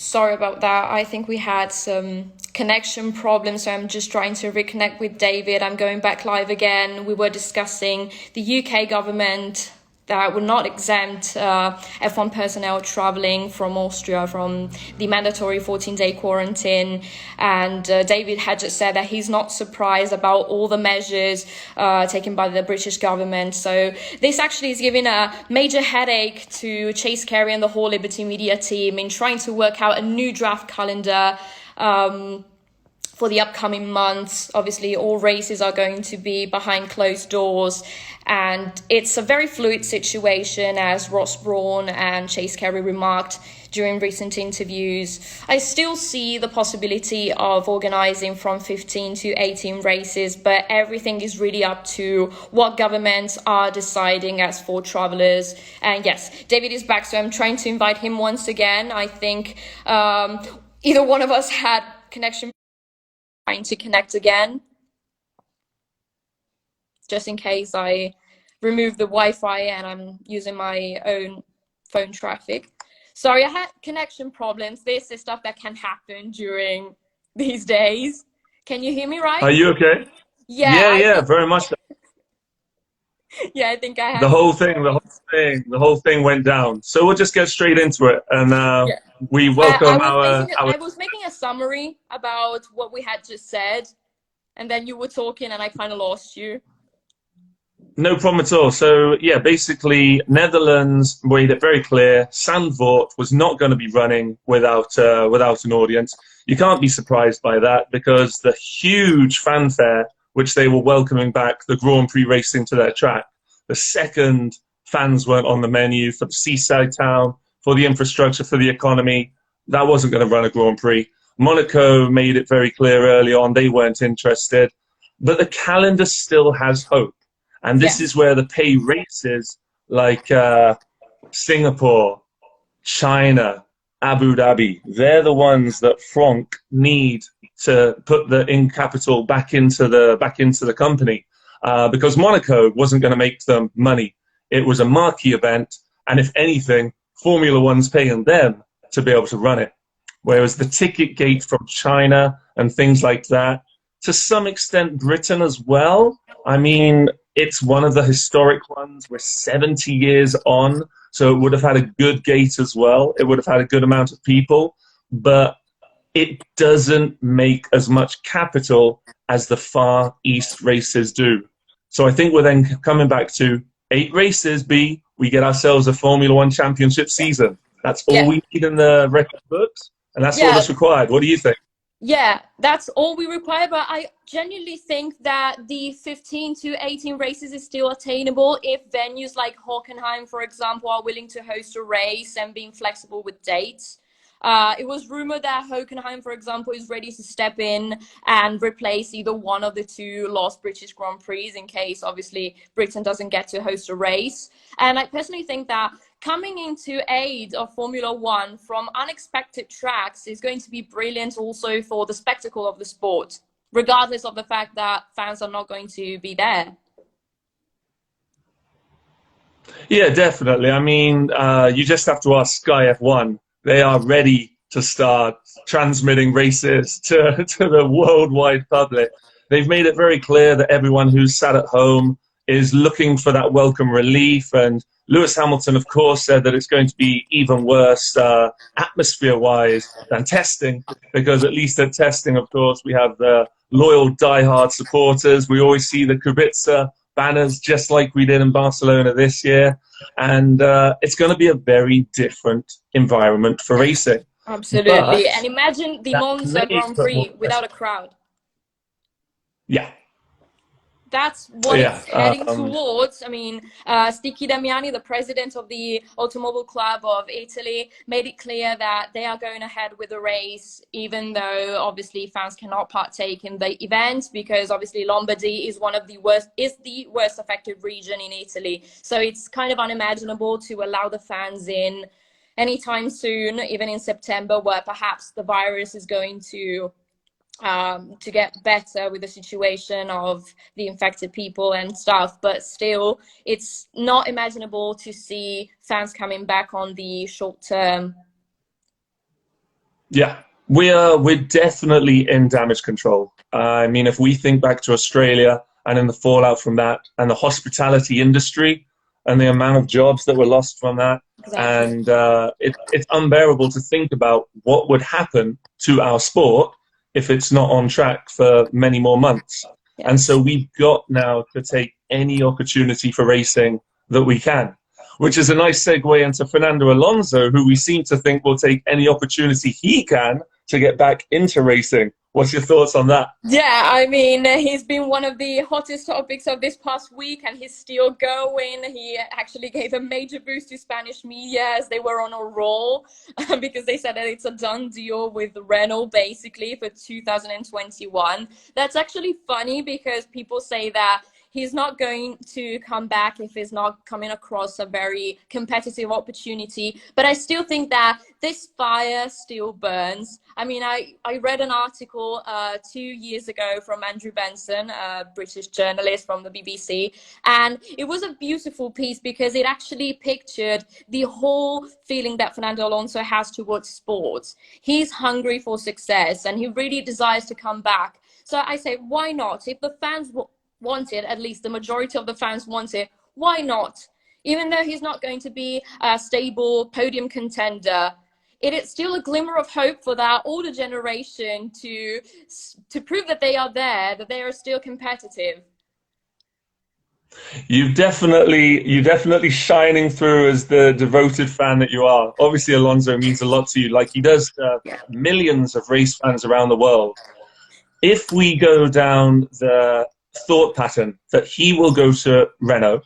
Sorry about that. I think we had some connection problems, so I'm just trying to reconnect with David. I'm going back live again. We were discussing the UK government that would not exempt F1 personnel traveling from Austria from the mandatory 14-day quarantine. And David had just said that he's not surprised about all the measures taken by the British government. So this actually is giving a major headache to Chase Carey and the whole Liberty Media team in trying to work out a new draft calendar for the upcoming months. Obviously, all races are going to be behind closed doors, and it's a very fluid situation, as Ross Brawn and Chase Carey remarked during recent interviews. I still see the possibility of organising from 15 to 18 races, but everything is really up to what governments are deciding as for travellers. And yes, David is back, so I'm trying to invite him once again. I think either one of us had connection, trying to connect again, just in case I remove the Wi-Fi and I'm using my own phone traffic. Sorry, I had connection problems. This is stuff that can happen during these days. Can you hear me right? Are you okay? Yeah, I Yeah, think, very much. yeah, I think I The had some whole thing, the whole thing, the whole thing went down. So we'll just get straight into it, and yeah. we I welcome was our. I was making a summary about what we had just said, and then you were talking and I kind of lost you. No problem at all. So yeah, basically, Netherlands made it very clear Zandvoort was not going to be running without an audience. You can't be surprised by that because the huge fanfare which they were welcoming back the Grand Prix racing to their track. The second fans weren't on the menu for the seaside town, for the infrastructure, for the economy, that wasn't going to run a Grand Prix. Monaco made it very clear early on they weren't interested, but the calendar still has hope. And this is Yes. where the pay races like Singapore, China, Abu Dhabi, they're the ones that Franck need to put the in capital back into the company because Monaco wasn't going to make them money. It was a marquee event, and if anything, Formula One's paying them to be able to run it. Whereas the ticket gate from China and things like that, to some extent, Britain as well. I mean, it's one of the historic ones. We're 70 years on, so it would have had a good gate as well. It would have had a good amount of people, but it doesn't make as much capital as the Far East races do. So I think we're then coming back to 8 races, B, we get ourselves a Formula One championship season. That's all Yeah. we need in the record books, and that's all Yeah. that's required. What do you think? Yeah, that's all we require, but I genuinely think that the 15 to 18 races is still attainable if venues like Hockenheim, for example, are willing to host a race and being flexible with dates. It was rumored that Hockenheim, for example, is ready to step in and replace either one of the two lost British Grand Prix in case, obviously, Britain doesn't get to host a race. And I personally think that coming into aid of Formula One from unexpected tracks is going to be brilliant also for the spectacle of the sport, regardless of the fact that fans are not going to be there. Yeah, definitely. I mean, you just have to ask Sky F1. They are ready to start transmitting races to the worldwide public. They've made it very clear that everyone who's sat at home is looking for that welcome relief. And Lewis Hamilton, of course, said that it's going to be even worse atmosphere-wise than testing, because at least at testing, of course, we have the loyal, diehard supporters. We always see the Kubica banners just like we did in Barcelona this year. And it's going to be a very different environment for racing. Absolutely. But And imagine the that Monza may Grand put more Prix pressure. without a crowd. Yeah, That's what yeah. it's heading towards. I mean, Sticky Damiani, the president of the Automobile Club of Italy, made it clear that they are going ahead with the race, even though obviously fans cannot partake in the event because obviously Lombardy is the worst affected region in Italy. So it's kind of unimaginable to allow the fans in anytime soon, even in September, where perhaps the virus is going to get better with the situation of the infected people and stuff, but still it's not imaginable to see fans coming back on the short term. Yeah, we're definitely in damage control. I mean, if we think back to Australia and in the fallout from that, and the hospitality industry, and the amount of jobs that were lost from that, Exactly. and it's unbearable to think about what would happen to our sport if it's not on track for many more months. And so Yes. we've got now to take any opportunity for racing that we can, which is a nice segue into Fernando Alonso, who we seem to think will take any opportunity he can to get back into racing. What's your thoughts on that? Yeah, I mean, he's been one of the hottest topics of this past week, and he's still going. He actually gave a major boost to Spanish media as they were on a roll because they said that it's a done deal with Renault basically for 2021. That's actually funny because people say that he's not going to come back if he's not coming across a very competitive opportunity. But I still think that this fire still burns. I mean, I read an article 2 years ago from Andrew Benson, a British journalist from the BBC, and it was a beautiful piece because it actually pictured the whole feeling that Fernando Alonso has towards sports. He's hungry for success and he really desires to come back. So I say, why not? If the fans want it, at least the majority of the fans want it, why not? Even though he's not going to be a stable podium contender, it is still a glimmer of hope for that older generation to prove that they are there, that they are still competitive. You definitely shining through as the devoted fan that you are. Obviously, Alonso means a lot to you, like he does to Yeah. millions of race fans around the world. If we go down the thought pattern that he will go to Renault,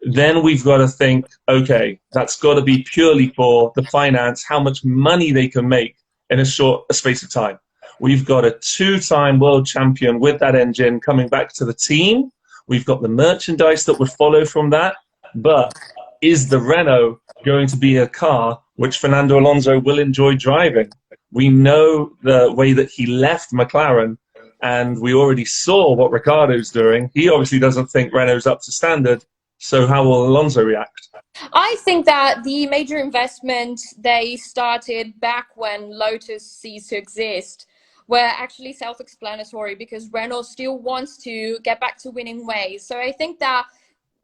then we've got to think, okay, that's got to be purely for the finance, how much money they can make in a space of time. We've got a two-time world champion with that engine coming back to the team. We've got the merchandise that would follow from that. But is the Renault going to be a car which Fernando Alonso will enjoy driving? We know the way that he left McLaren, and we already saw what Ricciardo's doing. He obviously doesn't think Renault's up to standard. So how will Alonso react? I think that the major investment they started back when Lotus ceased to exist were actually self-explanatory because Renault still wants to get back to winning ways. So I think that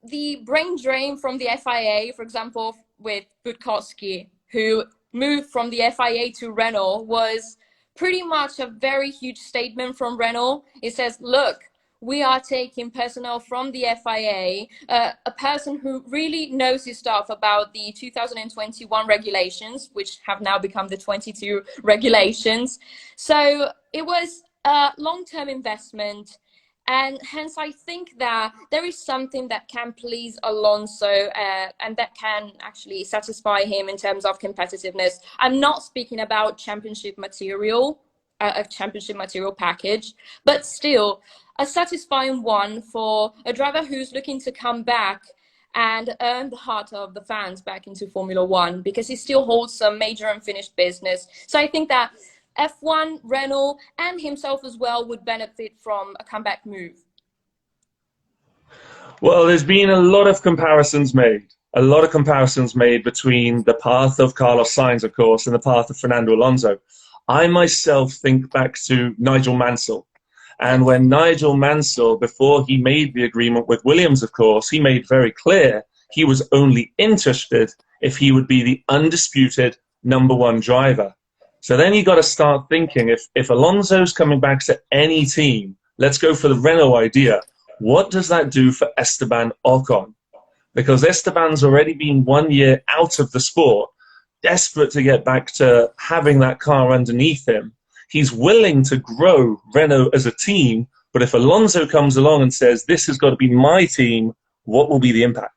the brain drain from the FIA, for example, with Budkowski, who moved from the FIA to Renault, was pretty much a very huge statement from Renault. It says, look, we are taking personnel from the FIA, a person who really knows his stuff about the 2021 regulations, which have now become the 22 regulations. So it was a long-term investment. And hence, I think that there is something that can please Alonso and that can actually satisfy him in terms of competitiveness. I'm not speaking about championship material, a championship material package, but still a satisfying one for a driver who's looking to come back and earn the heart of the fans back into Formula One because he still holds some major unfinished business. So I think that F1, Renault, and himself as well would benefit from a comeback move. Well, there's been a lot of comparisons made. A lot of comparisons made between the path of Carlos Sainz, of course, and the path of Fernando Alonso. I myself think back to Nigel Mansell. And Yes. when Nigel Mansell, before he made the agreement with Williams, of course, he made very clear he was only interested if he would be the undisputed number one driver. So then you got to start thinking if Alonso's coming back to any team, let's go for the Renault idea. What does that do for Esteban Ocon? Because Esteban's already been 1 year out of the sport, desperate to get back to having that car underneath him. He's willing to grow Renault as a team, but if Alonso comes along and says, this has got to be my team, what will be the impact?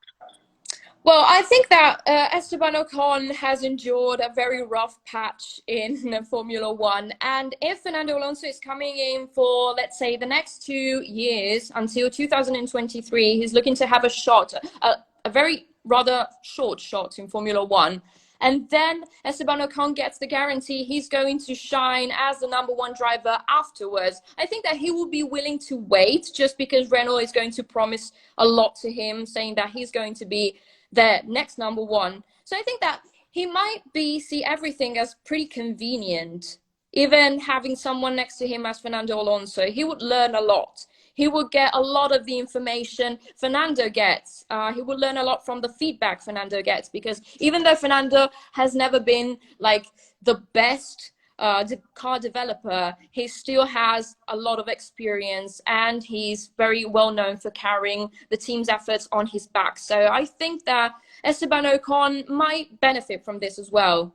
Well, I think that Esteban Ocon has endured a very rough patch in Formula One. And if Fernando Alonso is coming in for, let's say, the next 2 years until 2023, he's looking to have a shot, a very rather short shot in Formula One. And then Esteban Ocon gets the guarantee he's going to shine as the number one driver afterwards. I think that he will be willing to wait just because Renault is going to promise a lot to him, saying that he's going to be the next number one. So I think that he might be see everything as pretty convenient. Even having someone next to him as Fernando Alonso, he would learn a lot. He would get a lot of the information Fernando gets. He would learn a lot from the feedback Fernando gets, because even though Fernando has never been like the best car developer, he still has a lot of experience, and he's very well known for carrying the team's efforts on his back. So I think that Esteban Ocon might benefit from this as well.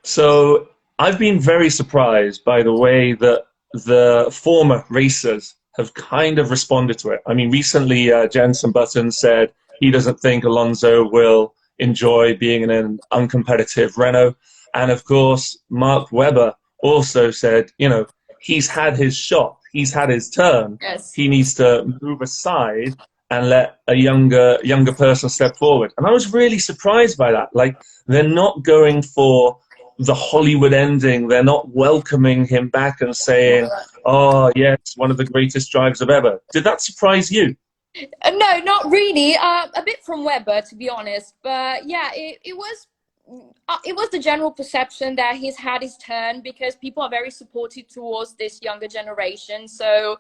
So I've been very surprised by the way that the former racers have kind of responded to it. I mean, recently Jenson Button said he doesn't think Alonso will enjoy being in an uncompetitive Renault. And of course, Mark Webber also said, you know, he's had his shot, he's had his turn. Yes. He needs to move aside and let a younger person step forward. And I was really surprised by that. Like, they're not going for the Hollywood ending. They're not welcoming him back and saying, oh, yes, one of the greatest drivers of ever. Did that surprise you? No, not really. A bit from Webber, to be honest. But yeah, it was the general perception that he's had his turn, because people are very supportive towards this younger generation. So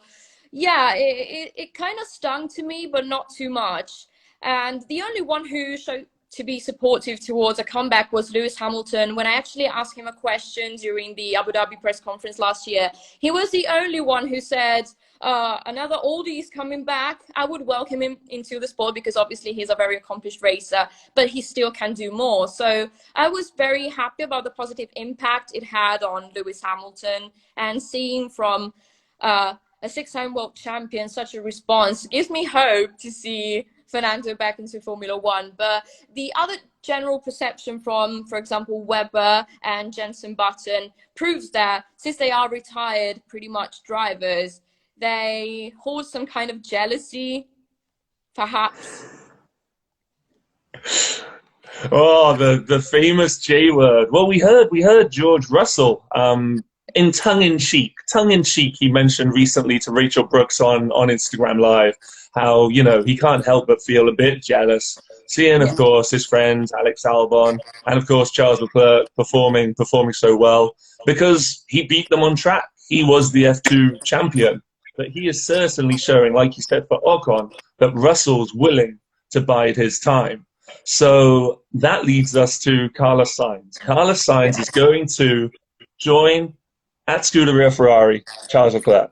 yeah, it kind of stung to me, but not too much. And the only one who showed to be supportive towards a comeback was Lewis Hamilton. When I actually asked him a question during the Abu Dhabi press conference last year, he was the only one who said, another oldie is coming back. I would welcome him into the sport, because obviously he's a very accomplished racer, but he still can do more. So I was very happy about the positive impact it had on Lewis Hamilton, and seeing from a six-time world champion such a response gives me hope to see Fernando back into Formula One. But the other general perception from, for example, Webber and Jenson Button proves that since they are retired, pretty much drivers, they hold some kind of jealousy, perhaps. Oh, the famous J word. Well, we heard George Russell in tongue-in-cheek, he mentioned recently to Rachel Brooks on Instagram Live how, you know, he can't help but feel a bit jealous, seeing, of course, his friends Alex Albon and, of course, Charles Leclerc performing so well, because he beat them on track. He was the F2 champion. But he is certainly showing, like you said for Ocon, that Russell's willing to bide his time. So that leads us to Carlos Sainz. Carlos Sainz is going to join at Scuderia Ferrari Charles Leclerc.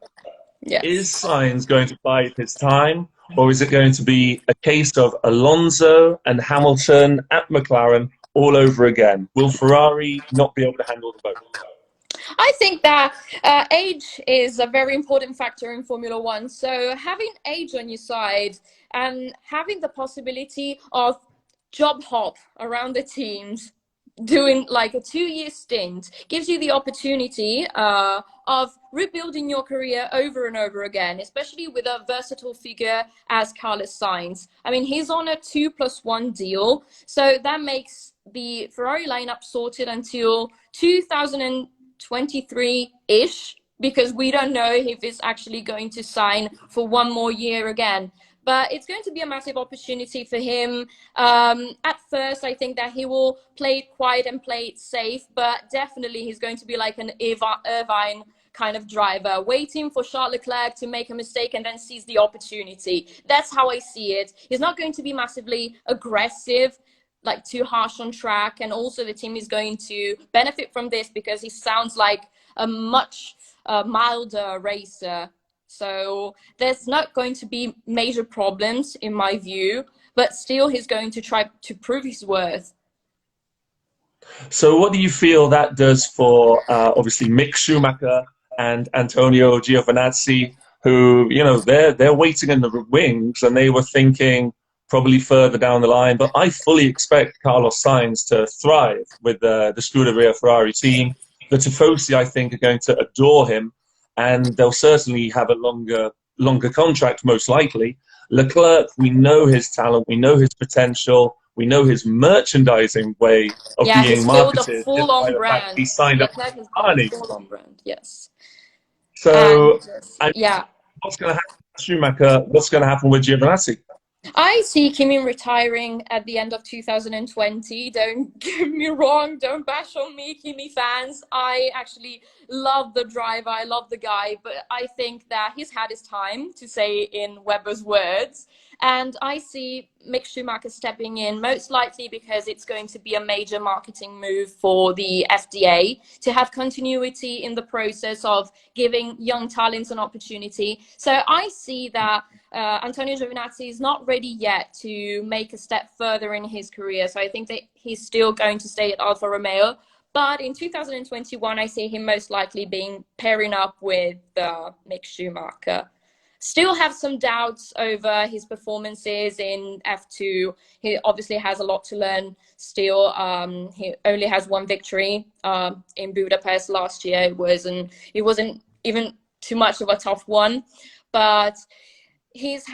Yes. Is Sainz going to bide his time, or is it going to be a case of Alonso and Hamilton at McLaren all over again? Will Ferrari not be able to handle the both? I think that age is a very important factor in Formula One. So having age on your side and having the possibility of job hop around the teams, doing like a 2-year stint, gives you the opportunity of rebuilding your career over and over again, especially with a versatile figure as Carlos Sainz. I mean, he's on a 2+1 deal, so that makes the Ferrari lineup sorted until 2023-ish, because we don't know if it's actually going to sign for one more year again. But it's going to be a massive opportunity for him. At first, I think that he will play it quiet and play it safe, but definitely he's going to be like an Irvine kind of driver, waiting for Charles Leclerc to make a mistake and then seize the opportunity. That's how I see it. He's not going to be massively aggressive, like too harsh on track, and also the team is going to benefit from this because he sounds like a much milder racer. So there's not going to be major problems in my view, but still he's going to try to prove his worth. So what do you feel that does for obviously Mick Schumacher and Antonio Giovinazzi, who, you know, they're waiting in the wings and they were thinking probably further down the line, but I fully expect Carlos Sainz to thrive with the Scuderia Ferrari team. The Tifosi, I think, are going to adore him, and they'll certainly have a longer contract, most likely. Leclerc, we know his talent, we know his potential, we know his merchandising way of being marketed. He's full-on brand. He signed up Leclerc with is Arnie. full-on brand, yes. So, And, yeah. what's going to happen with Schumacher? What's going to happen with Giovinazzi? I see Kimi retiring at the end of 2020. Don't get me wrong, don't bash on me, Kimi fans. I actually love the driver, I love the guy, but I think that he's had his time, to say in Webber's words. And I see Mick Schumacher stepping in, most likely because it's going to be a major marketing move for the FDA to have continuity in the process of giving young talents an opportunity. So I see that Antonio Giovinazzi is not ready yet to make a step further in his career. So I think that he's still going to stay at Alfa Romeo. But in 2021, I see him most likely being pairing up with Mick Schumacher. Still have some doubts over his performances in F2. He obviously has a lot to learn still. He only has one victory in Budapest last year. It wasn't even too much of a tough one, but he's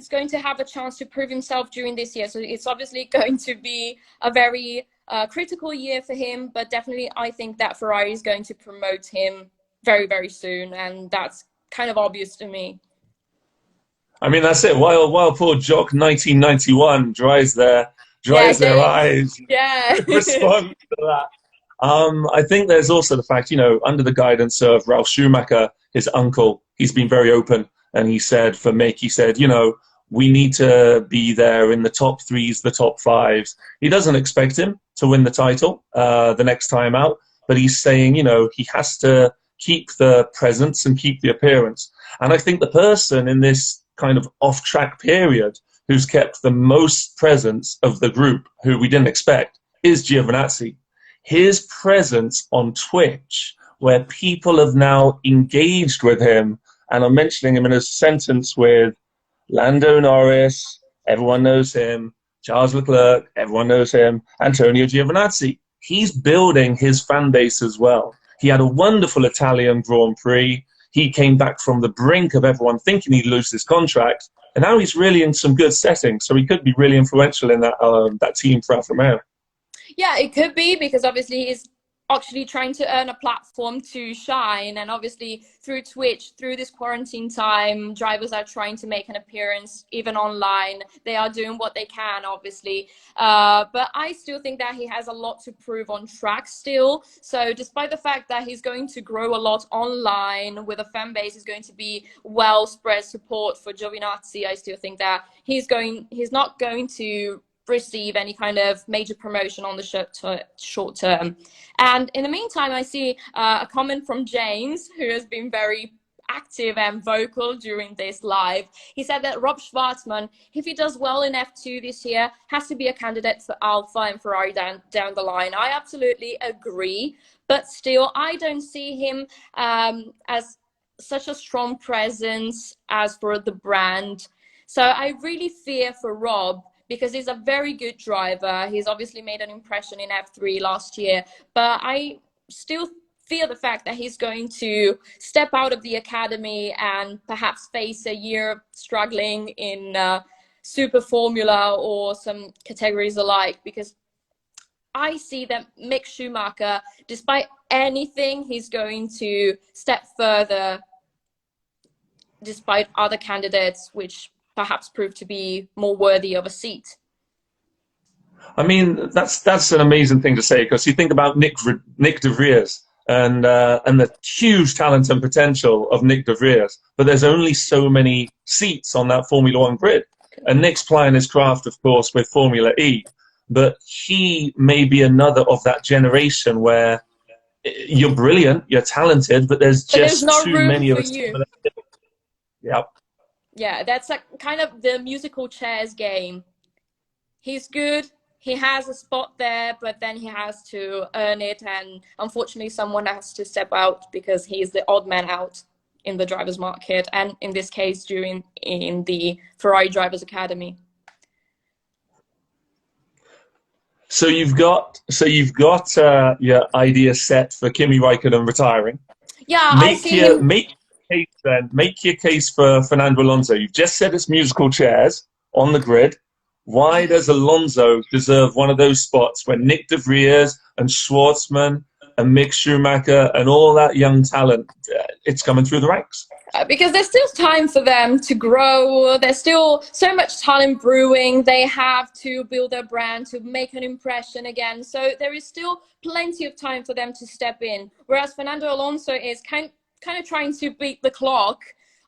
going to have a chance to prove himself during this year. So it's obviously going to be a very critical year for him, but definitely I think that Ferrari is going to promote him very, very soon, and that's kind of obvious to me. I mean, that's it. While poor Jock 1991 Yeah, dries their eyes, yeah. respond to that. I think there's also the fact, under the guidance of Ralf Schumacher, his uncle, he's been very open. And he said, for Mick, he said, we need to be there in the top threes, the top fives. He doesn't expect him to win the title the next time out, but he's saying, he has to keep the presence and keep the appearance. And I think the person in this kind of off-track period who's kept the most presence of the group, who we didn't expect, is Giovinazzi. His presence on Twitch, where people have now engaged with him and I'm mentioning him in a sentence with Lando Norris, everyone knows him, Charles Leclerc, everyone knows him, Antonio Giovinazzi. He's building his fan base as well. He had a wonderful Italian Grand Prix. He came back from the brink of everyone thinking he'd lose his contract, and now he's really in some good settings, so he could be really influential in that team for Alfa Romeo. Yeah, it could be, because obviously he's actually trying to earn a platform to shine, and obviously through Twitch, through this quarantine time, drivers are trying to make an appearance even online. They are doing what they can, obviously, but I still think that he has a lot to prove on track still. So despite the fact that he's going to grow a lot online with a fan base, is going to be well spread support for Giovinazzi, I still think that he's not going to receive any kind of major promotion on the short term. And in the meantime, I see a comment from James, who has been very active and vocal during this live. He said that Rob Schwartzman, if he does well in F2 this year, has to be a candidate for Alfa and Ferrari down the line. I absolutely agree, but still, I don't see him as such a strong presence as for the brand. So I really fear for Rob, because he's a very good driver. He's obviously made an impression in F3 last year, but I still fear the fact that he's going to step out of the academy and perhaps face a year struggling in Super Formula or some categories alike, because I see that Mick Schumacher, despite anything, he's going to step further despite other candidates which perhaps prove to be more worthy of a seat. I mean, that's an amazing thing to say, because you think about Nick de Vries and the huge talent and potential of Nick de Vries, but there's only so many seats on that Formula One grid. And Nick's playing his craft, of course, with Formula E, but he may be another of that generation where you're brilliant, you're talented, but there's just too many of us. Yep. Yeah, that's a kind of the musical chairs game. He's good, he has a spot there, but then he has to earn it, and unfortunately someone has to step out because he's the odd man out in the drivers' market, and in this case, in the Ferrari Drivers Academy. So you've got your idea set for Kimi Raikkonen retiring. Yeah, Make your case for Fernando Alonso. You've just said it's musical chairs on the grid. Why does Alonso deserve one of those spots when Nick de Vries and Schwartzman and Mick Schumacher and all that young talent, it's coming through the ranks? Because there's still time for them to grow. There's still so much talent brewing. They have to build their brand, to make an impression again. So there is still plenty of time for them to step in. Whereas Fernando Alonso is kind of trying to beat the clock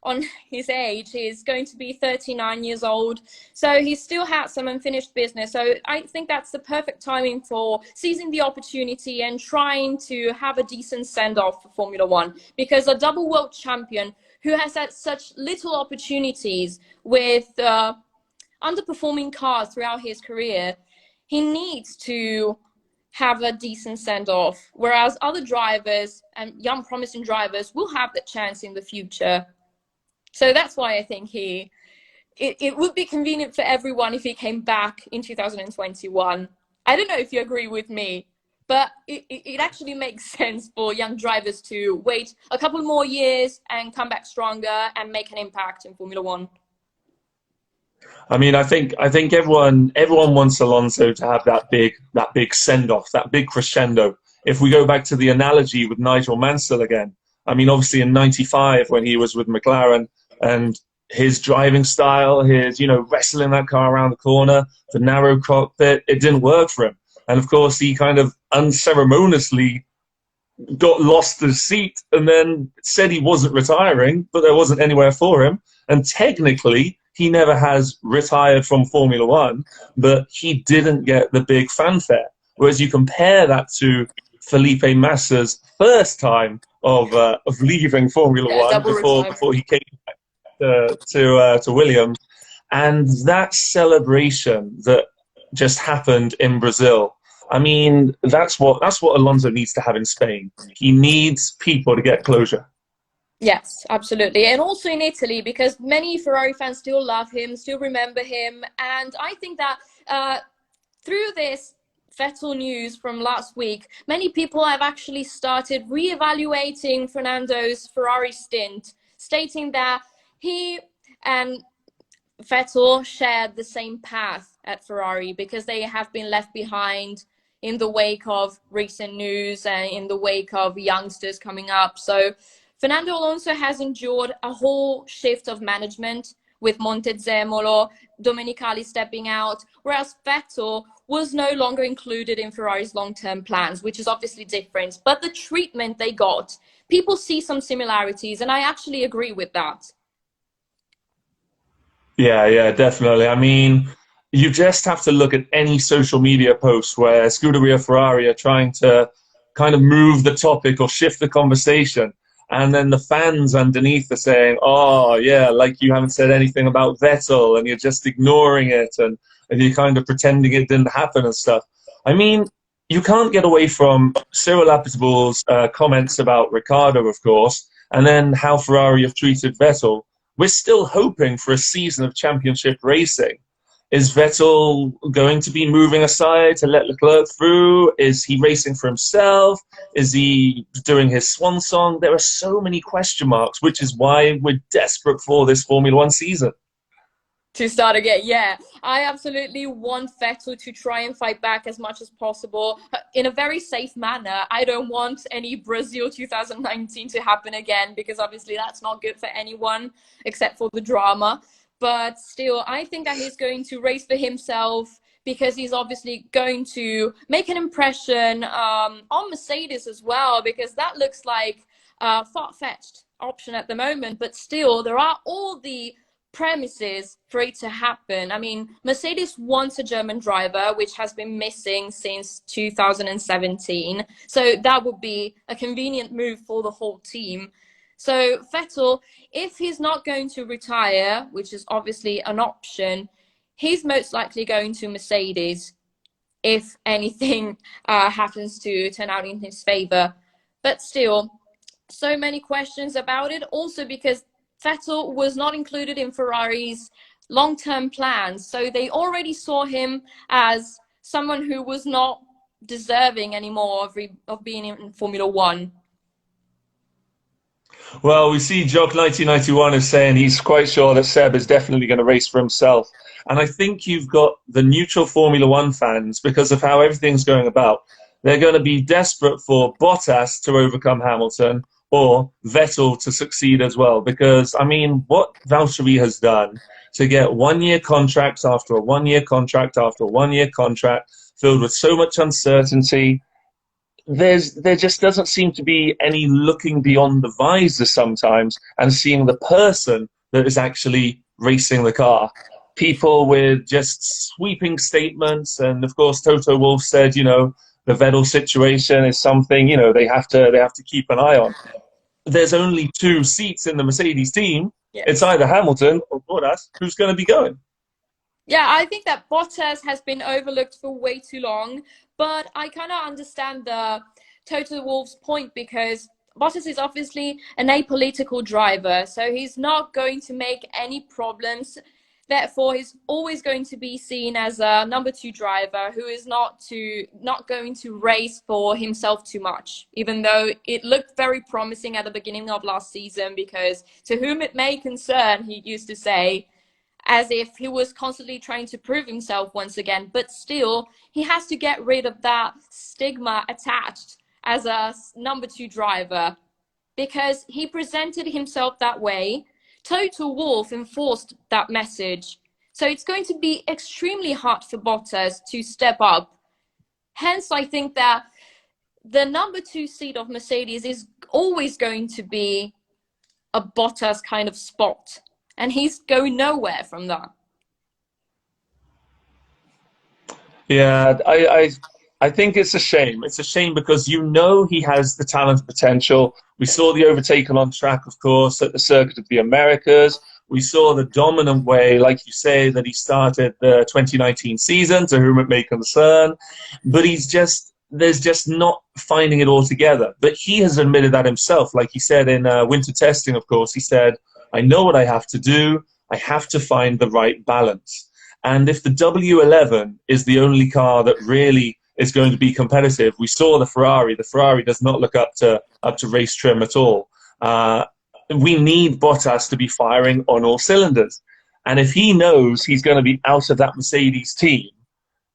on his age. He's going to be 39 years old. So he still has some unfinished business. So I think that's the perfect timing for seizing the opportunity and trying to have a decent send-off for Formula One. Because a double world champion who has had such little opportunities with underperforming cars throughout his career, he needs to have a decent send-off, whereas other drivers and young promising drivers will have the chance in the future. So that's why I think it would be convenient for everyone if he came back in 2021. I don't know if you agree with me, but it actually makes sense for young drivers to wait a couple more years and come back stronger and make an impact in Formula One. I mean, I think everyone wants Alonso to have that big send off, that big crescendo. If we go back to the analogy with Nigel Mansell again, I mean, obviously in '95 when he was with McLaren and his driving style, his wrestling that car around the corner, the narrow cockpit, it didn't work for him. And of course, he kind of unceremoniously got lost his seat and then said he wasn't retiring, but there wasn't anywhere for him. And technically, he never has retired from Formula One, but he didn't get the big fanfare. Whereas you compare that to Felipe Massa's first time of leaving Formula One before he came back to Williams, and that celebration that just happened in Brazil. I mean, that's what Alonso needs to have in Spain. He needs people to get closure. Yes, absolutely. And also in Italy, because many Ferrari fans still love him, still remember him. And I think that through this Vettel news from last week, many people have actually started re-evaluating Fernando's Ferrari stint, stating that he and Vettel shared the same path at Ferrari because they have been left behind in the wake of recent news and in the wake of youngsters coming up. So Fernando Alonso has endured a whole shift of management with Montezemolo, Domenicali stepping out, whereas Vettel was no longer included in Ferrari's long-term plans, which is obviously different. But the treatment they got, people see some similarities, and I actually agree with that. Yeah, definitely. I mean, you just have to look at any social media post where Scuderia Ferrari are trying to kind of move the topic or shift the conversation. And then the fans underneath are saying, oh, yeah, like you haven't said anything about Vettel and you're just ignoring it and you're kind of pretending it didn't happen and stuff. I mean, you can't get away from Cyril Abiteboul's comments about Ricciardo, of course, and then how Ferrari have treated Vettel. We're still hoping for a season of championship racing. Is Vettel going to be moving aside to let Leclerc through? Is he racing for himself? Is he doing his swan song? There are so many question marks, which is why we're desperate for this Formula One season. To start again, yeah. I absolutely want Vettel to try and fight back as much as possible in a very safe manner. I don't want any Brazil 2019 to happen again because obviously that's not good for anyone except for the drama. But still, I think that he's going to race for himself because he's obviously going to make an impression on Mercedes as well, because that looks like a far-fetched option at the moment. But still, there are all the premises for it to happen. I mean, Mercedes wants a German driver, which has been missing since 2017. So that would be a convenient move for the whole team. So Vettel, if he's not going to retire, which is obviously an option, he's most likely going to Mercedes if anything happens to turn out in his favor. But still, so many questions about it. Also because Vettel was not included in Ferrari's long-term plans. So they already saw him as someone who was not deserving anymore of being in Formula One. Well, we see Jock 1991 is saying he's quite sure that Seb is definitely going to race for himself. And I think you've got the neutral Formula One fans, because of how everything's going about, they're going to be desperate for Bottas to overcome Hamilton or Vettel to succeed as well. Because, I mean, what Valtteri has done to get 1 year contracts after a 1 year contract after a 1 year contract filled with so much uncertainty, there just doesn't seem to be any looking beyond the visor sometimes and seeing the person that is actually racing the car. People with just sweeping statements, and of course Toto Wolff said, the Vettel situation is something they have to keep an eye on. There's only 2 seats in the Mercedes team. It's Yes. either Hamilton or Bottas. Who's going to be going? Yeah, I think that Bottas has been overlooked for way too long, but I kind of understand the Toto Wolff's point because Bottas is obviously an apolitical driver, so he's not going to make any problems. Therefore, he's always going to be seen as a number two driver who is not going to race for himself too much, even though it looked very promising at the beginning of last season because to whom it may concern, he used to say, as if he was constantly trying to prove himself once again. But still, he has to get rid of that stigma attached as a number two driver because he presented himself that way. Toto Wolff enforced that message. So it's going to be extremely hard for Bottas to step up. Hence, I think that the number two seat of Mercedes is always going to be a Bottas kind of spot. And he's going nowhere from that. Yeah, I think it's a shame. It's a shame because he has the talent potential. We saw the overtaken on track, of course, at the Circuit of the Americas. We saw the dominant way, like you say, that he started the 2019 season, to whom it may concern. But there's just not finding it all together. But he has admitted that himself. Like he said in winter testing, of course, he said, I know what I have to do. I have to find the right balance. And if the W11 is the only car that really is going to be competitive, we saw the Ferrari. The Ferrari does not look up to race trim at all. We need Bottas to be firing on all cylinders. And if he knows he's going to be out of that Mercedes team,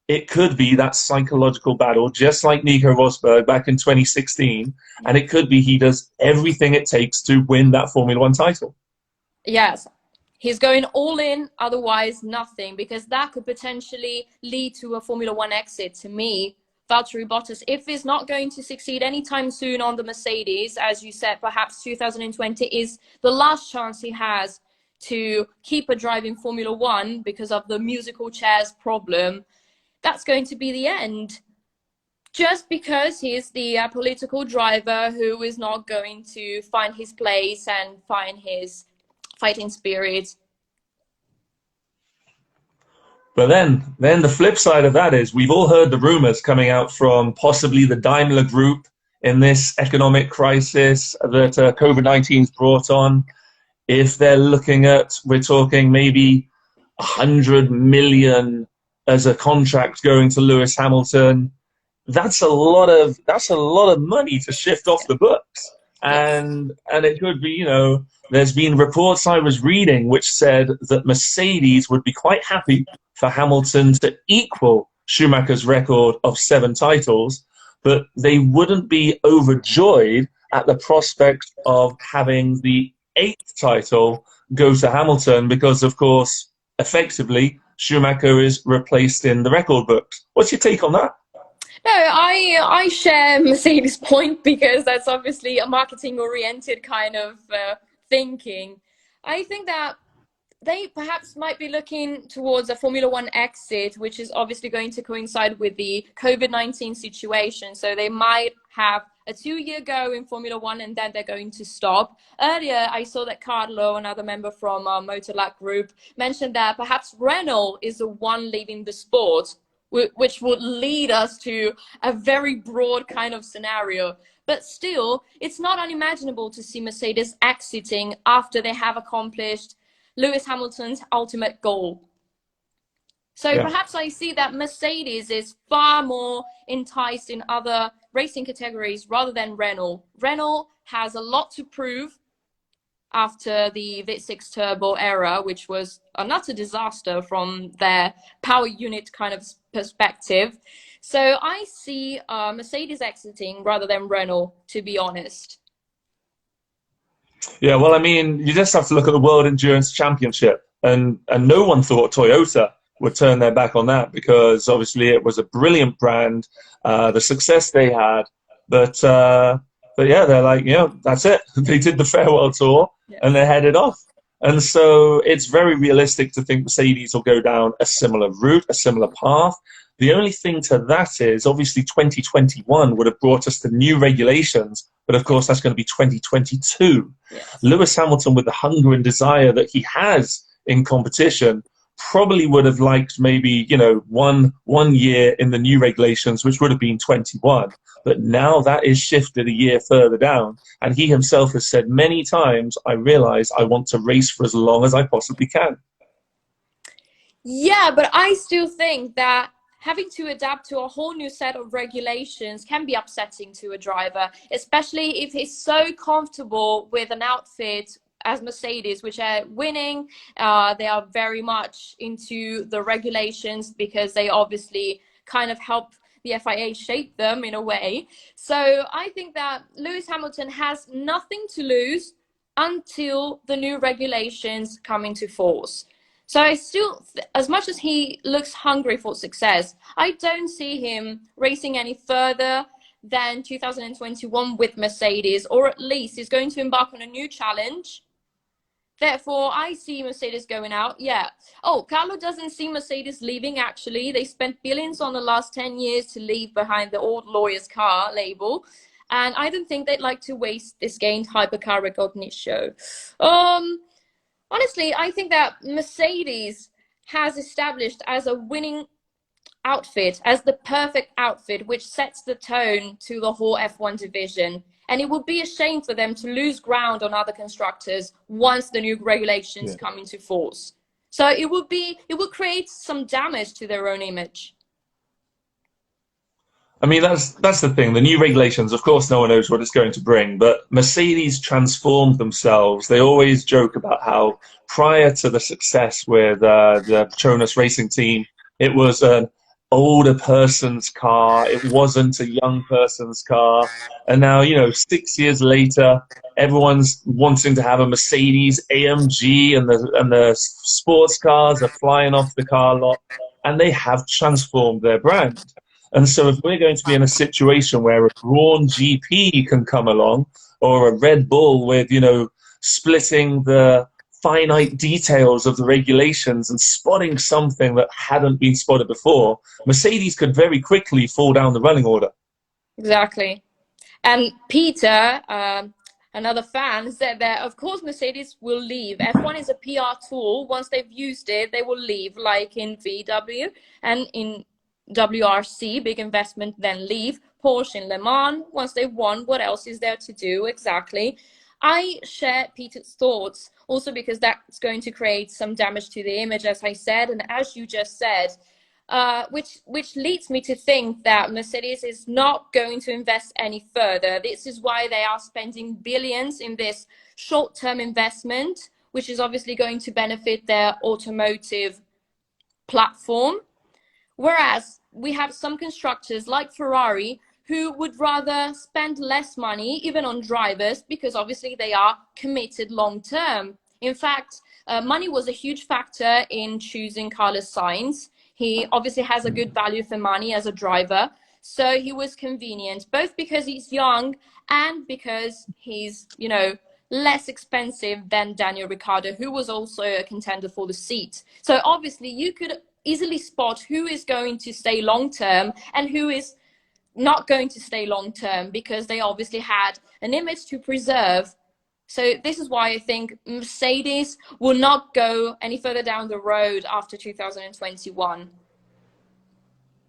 it could be that psychological battle, just like Nico Rosberg back in 2016. And it could be he does everything it takes to win that Formula One title. Yes, he's going all in, otherwise nothing, because that could potentially lead to a Formula One exit. To me, Valtteri Bottas, if he's not going to succeed anytime soon on the Mercedes, as you said, perhaps 2020 is the last chance he has to keep a drive in Formula One because of the musical chairs problem, that's going to be the end. Just because he's the political driver who is not going to find his place and find his fighting spirit. But then the flip side of that is we've all heard the rumors coming out from possibly the Daimler Group in this economic crisis that COVID-19's brought on. If they're looking at, we're talking maybe 100 million as a contract going to Lewis Hamilton. That's a lot of money to shift off the books. And it could be, there's been reports I was reading which said that Mercedes would be quite happy for Hamilton to equal Schumacher's record of 7 titles, but they wouldn't be overjoyed at the prospect of having the 8th title go to Hamilton because, of course, effectively, Schumacher is replaced in the record books. What's your take on that? No, I share Mercedes' point because that's obviously a marketing-oriented kind of thinking. I think that they perhaps might be looking towards a Formula One exit, which is obviously going to coincide with the COVID-19 situation. So they might have a 2-year go in Formula One and then they're going to stop. Earlier, I saw that Carlo, another member from our MotorLat group, mentioned that perhaps Renault is the one leaving the sport, which would lead us to a very broad kind of scenario. But still, it's not unimaginable to see Mercedes exiting after they have accomplished Lewis Hamilton's ultimate goal. So perhaps I see that Mercedes is far more enticed in other racing categories rather than Renault. Renault has a lot to prove after the V6 turbo era, which was an utter disaster from their power unit kind of perspective. So I see Mercedes exiting rather than Renault, to be honest. Yeah, well, I mean, you just have to look at the World Endurance Championship, and no one thought Toyota would turn their back on that because obviously it was a brilliant brand, the success they had, but uh, but yeah, they're like, that's it. They did the farewell tour and they're Yes. headed off. And so it's very realistic to think Mercedes will go down a similar route, a similar path. The only thing to that is obviously 2021 would have brought us the new regulations, but of course that's going to be 2022. Yes. Lewis Hamilton, with the hunger and desire that he has in competition, probably would have liked maybe, one year in the new regulations, which would have been 21. But now that is shifted a year further down. And he himself has said many times, I realize I want to race for as long as I possibly can. Yeah, but I still think that having to adapt to a whole new set of regulations can be upsetting to a driver, especially if he's so comfortable with an outfit as Mercedes, which are winning. They are very much into the regulations because they obviously kind of help the FIA shape them in a way. So I think that Lewis Hamilton has nothing to lose until the new regulations come into force. So I still, as much as he looks hungry for success, I don't see him racing any further than 2021 with Mercedes, or at least he's going to embark on a new challenge. Therefore, I see Mercedes going out. Yeah. Oh, Carlo doesn't see Mercedes leaving, actually. They spent billions on the last 10 years to leave behind the old lawyer's car label. And I don't think they'd like to waste this gained hypercar recognition. Honestly, I think that Mercedes has established as a winning outfit, as the perfect outfit, which sets the tone to the whole F1 division. And it would be a shame for them to lose ground on other constructors once the new regulations Yeah. come into force. So it would create some damage to their own image. I mean, that's the thing. The new regulations, of course, no one knows what it's going to bring, but Mercedes transformed themselves. They always joke about how prior to the success with the Petronas racing team, it was an older person's car. It wasn't a young person's car. And now, 6 years later, everyone's wanting to have a Mercedes AMG, and the sports cars are flying off the car lot, and they have transformed their brand. And so if we're going to be in a situation where a Brawn GP can come along, or a Red Bull with, splitting the finite details of the regulations and spotting something that hadn't been spotted before, Mercedes could very quickly fall down the running order. Exactly. And Peter, another fan, said that of course Mercedes will leave. F1 is a PR tool. Once they've used it, they will leave, like in VW and in WRC, big investment, then leave. Porsche in Le Mans, once they've won, what else is there to do? Exactly. I share Peter's thoughts also because that's going to create some damage to the image, as I said, and as you just said, which leads me to think that Mercedes is not going to invest any further. This is why they are spending billions in this short-term investment, which is obviously going to benefit their automotive platform. Whereas we have some constructors like Ferrari who would rather spend less money, even on drivers, because obviously they are committed long term. In fact, money was a huge factor in choosing Carlos Sainz. He obviously has a good value for money as a driver. So he was convenient, both because he's young and because he's, less expensive than Daniel Ricciardo, who was also a contender for the seat. So obviously you could easily spot who is going to stay long term and who is not going to stay long term, because they obviously had an image to preserve. So this is why I think Mercedes will not go any further down the road after 2021.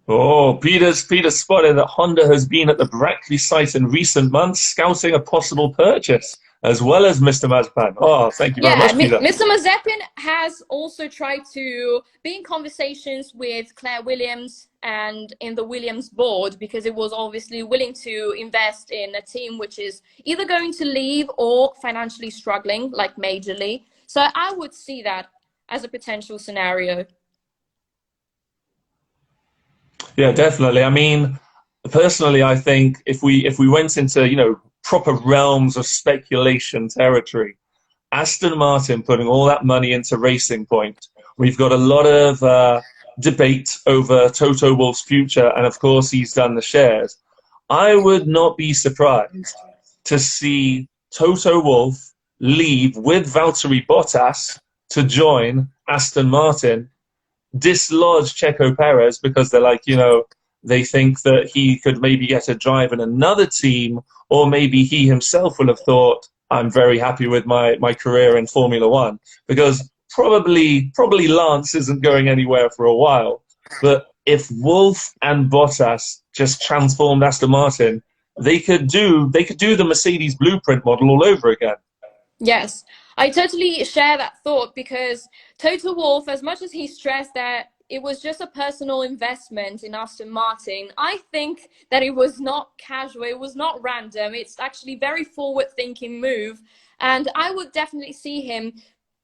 Oh, Peter's spotted that Honda has been at the Brackley site in recent months scouting a possible purchase, as well as Mr. Mazepin. Oh, thank you very Yeah, much, Peter. Mr. Mazepin has also tried to be in conversations with Claire Williams and in the Williams board, because it was obviously willing to invest in a team which is either going to leave or financially struggling, like majorly. So I would see that as a potential scenario. Yeah, definitely. I mean, personally, I think if we went into, proper realms of speculation territory. Aston Martin putting all that money into Racing Point. We've got a lot of debate over Toto Wolff's future, and of course he's done the shares. I would not be surprised to see Toto Wolff leave with Valtteri Bottas to join Aston Martin, dislodge Checo Perez because they're like, you know, they think that he could maybe get a drive in another team, or maybe he himself will have thought, I'm very happy with my career in Formula One, because probably Lance isn't going anywhere for a while. But if Wolff and Bottas just transformed Aston Martin, they could do the Mercedes blueprint model all over again. Yes, I totally share that thought, because Toto Wolff, as much as he stressed that it was just a personal investment in Aston Martin, I think that it was not casual, it was not random. It's actually very forward-thinking move, and I would definitely see him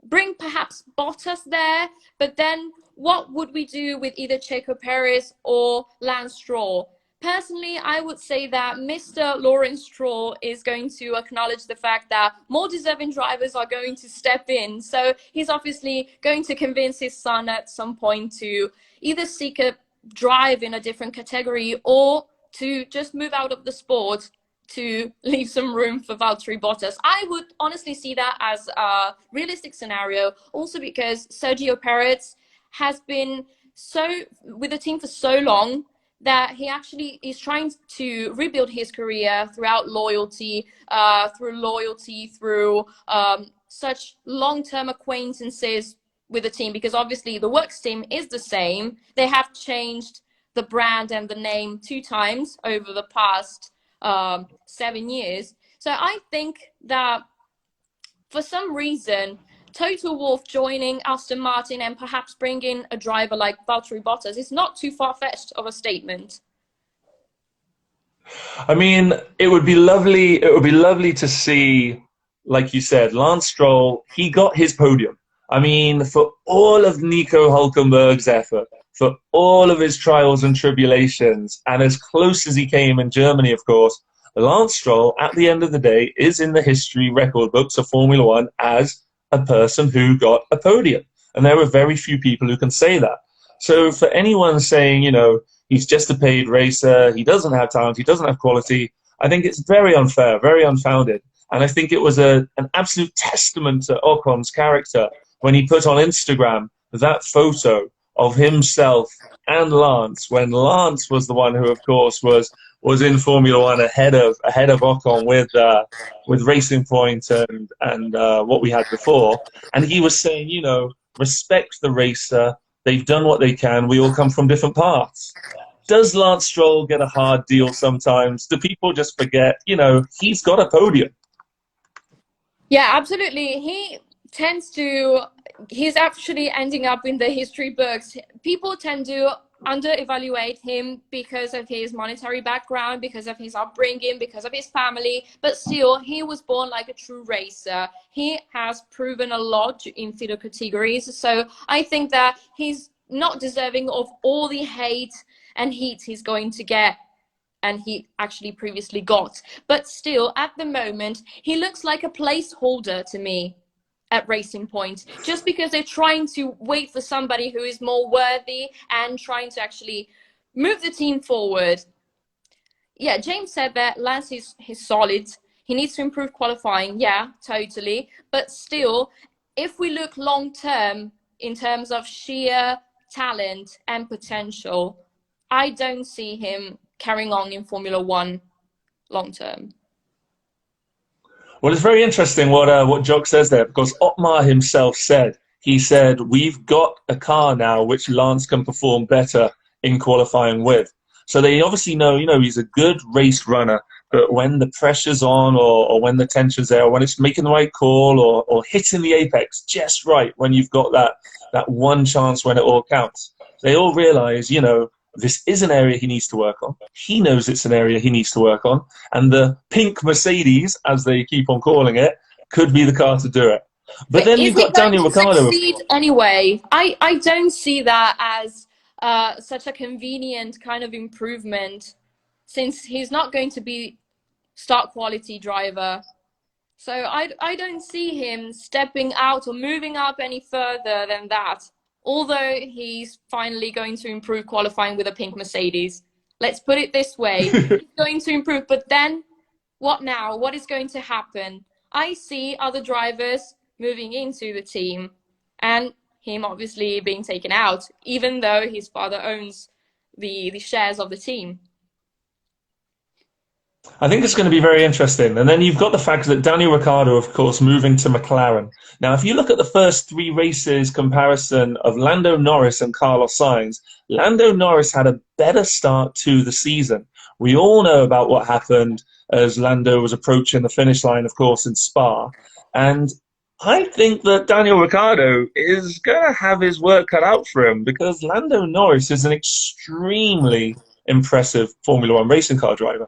bring perhaps Bottas there, but then what would we do with either Checo Perez or Lance Stroll? Personally, I would say that Mr. Lawrence Stroll is going to acknowledge the fact that more deserving drivers are going to step in. So he's obviously going to convince his son at some point to either seek a drive in a different category or to just move out of the sport to leave some room for Valtteri Bottas. I would honestly see that as a realistic scenario, also because Sergio Perez has been with the team for so long that he actually is trying to rebuild his career throughout loyalty, through such long-term acquaintances with the team, because obviously the works team is the same. They have changed the brand and the name 2 times over the past 7 years. So I think that for some reason, Toto Wolff joining Aston Martin and perhaps bringing a driver like Valtteri Bottas is not too far-fetched of a statement. I mean, it would be lovely. It would be lovely to see, like you said, Lance Stroll. He got his podium. I mean, for all of Nico Hulkenberg's effort, for all of his trials and tribulations, and as close as he came in Germany, of course, Lance Stroll, at the end of the day, is in the history record books of Formula One as a person who got a podium. And there are very few people who can say that. So for anyone saying, you know, he's just a paid racer, he doesn't have talent, he doesn't have quality, I think it's very unfair, very unfounded. And I think it was an absolute testament to Ocon's character when he put on Instagram that photo of himself and Lance, when Lance was the one who, of course, was in Formula One ahead of Ocon with Racing Point and what we had before. And he was saying, you know, respect the racer. They've done what they can. We all come from different paths. Does Lance Stroll get a hard deal sometimes? Do people just forget, you know, he's got a podium? Yeah, absolutely. He's actually ending up in the history books. People tend to under-evaluate him because of his monetary background, because of his upbringing, because of his family, but still, he was born like a true racer. He has proven a lot in feeder categories, so I think that he's not deserving of all the hate and heat he's going to get, and he actually previously got. But still, at the moment, he looks like a placeholder to me at Racing Point, just because they're trying to wait for somebody who is more worthy and trying to actually move the team forward. Yeah, James said that Lance is solid. He needs to improve qualifying. Yeah, totally. But still, if we look long term in terms of sheer talent and potential, I don't see him carrying on in Formula One long term. Well, it's very interesting what Jock says there, because Otmar himself said, we've got a car now which Lance can perform better in qualifying with. So they obviously know, you know, he's a good race runner, but when the pressure's on or when the tension's there, or when it's making the right call or hitting the apex just right, when you've got that one chance when it all counts, they all realize, you know, this is an area he needs to work on. He knows it's an area he needs to work on. And the pink Mercedes, as they keep on calling it, could be the car to do it. But then you've got Daniel Ricciardo. Anyway, I don't see that as such a convenient kind of improvement, since he's not going to be start quality driver. So I don't see him stepping out or moving up any further than that. Although he's finally going to improve qualifying with a pink Mercedes. Let's put it this way. He's going to improve, but then what now? What is going to happen? I see other drivers moving into the team and him obviously being taken out, even though his father owns the shares of the team. I think it's going to be very interesting. And then you've got the fact that Daniel Ricciardo, of course, moving to McLaren. Now, if you look at the first three races comparison of Lando Norris and Carlos Sainz, Lando Norris had a better start to the season. We all know about what happened as Lando was approaching the finish line, of course, in Spa. And I think that Daniel Ricciardo is going to have his work cut out for him because Lando Norris is an extremely impressive Formula One racing car driver.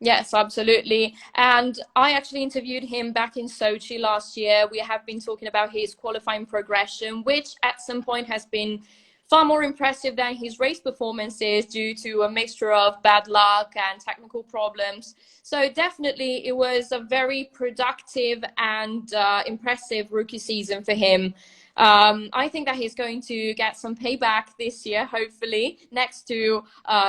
Yes, absolutely. And I actually interviewed him back in Sochi last year. We have been talking about his qualifying progression, which at some point has been far more impressive than his race performances due to a mixture of bad luck and technical problems. So definitely it was a very productive and impressive rookie season for him. I think that he's going to get some payback this year, hopefully, next to